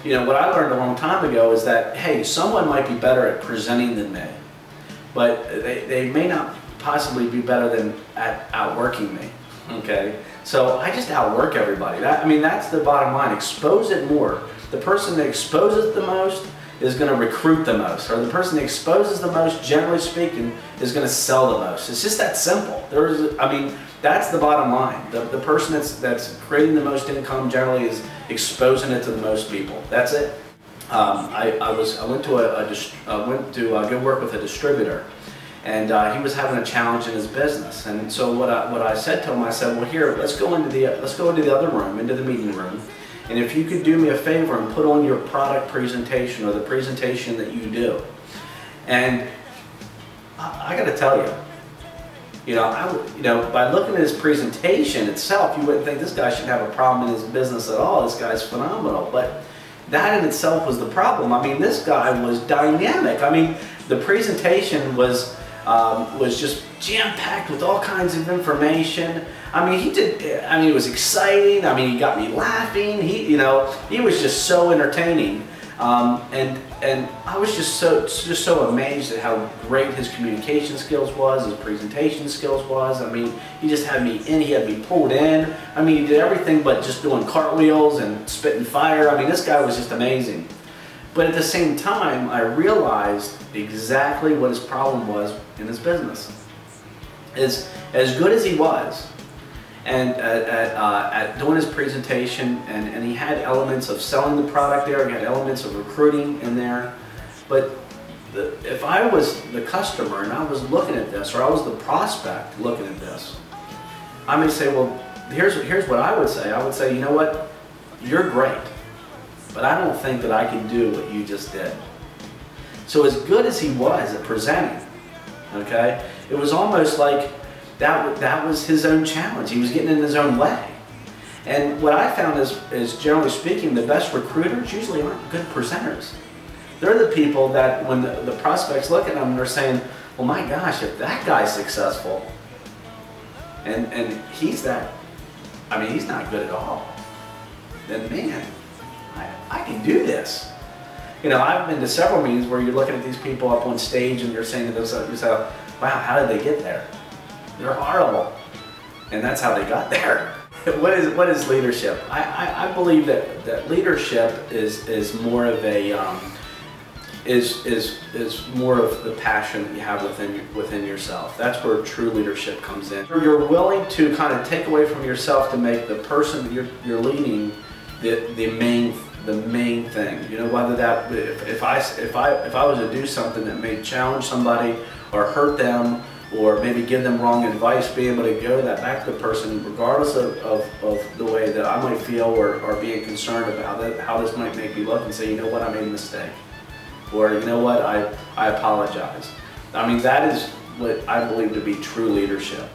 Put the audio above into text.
you know, what I learned a long time ago is that, hey, someone might be better at presenting than me, but they may not possibly be better than at outworking me, okay? So I just outwork everybody. I mean, that's the bottom line. Expose it more. The person that exposes the most is going to recruit the most, or the person that exposes the most, generally speaking, is going to sell the most. It's just that simple. I mean, that's the bottom line. The person that's creating the most income generally is exposing it to the most people. That's it. I went to go work with a distributor, and he was having a challenge in his business. And so what I said to him, I said, well, here, let's go into the other room, into the meeting room. And if you could do me a favor and put on your product presentation, or the presentation that you do. And I got to tell you, you know, by looking at his presentation itself, you wouldn't think this guy should have a problem in his business at all. This guy's phenomenal. But that in itself was the problem. I mean, this guy was dynamic. I mean, the presentation was just jam-packed with all kinds of information. I mean, it was exciting. I mean, he got me laughing. He was just so entertaining. And I was just so amazed at how great his communication skills was, his presentation skills was. I mean, he just had me in, he had me pulled in. I mean, he did everything but just doing cartwheels and spitting fire. I mean, this guy was just amazing. But at the same time, I realized exactly what his problem was in his business. As good as he was, and at doing his presentation, and he had elements of selling the product there, he had elements of recruiting in there, but if I was the customer and I was looking at this, or I was the prospect looking at this, I may say, well, here's what I would say. I would say, you know what, you're great, but I don't think that I can do what you just did. So as good as he was at presenting, okay, it was almost like that was his own challenge. He was getting in his own way. And what I found is generally speaking, the best recruiters usually aren't good presenters. They're the people that when the prospects look at them, they're saying, well, my gosh, if that guy's successful, and he's that, I mean, he's not good at all, then man, I can do this. You know, I've been to several meetings where you're looking at these people up on stage and you're saying to yourself, wow, how did they get there? They're horrible. And that's how they got there. What is leadership? I believe that leadership is more of a is more of the passion that you have within yourself. That's where true leadership comes in. You're willing to kind of take away from yourself to make the person that you're leading the main thing. You know, whether that if I was to do something that may challenge somebody or hurt them, or maybe give them wrong advice, being able to go back to the person, regardless of the way that I might feel or being concerned about it, how this might make me look, and say, you know what, I made a mistake. Or, you know what, I apologize. I mean, that is what I believe to be true leadership.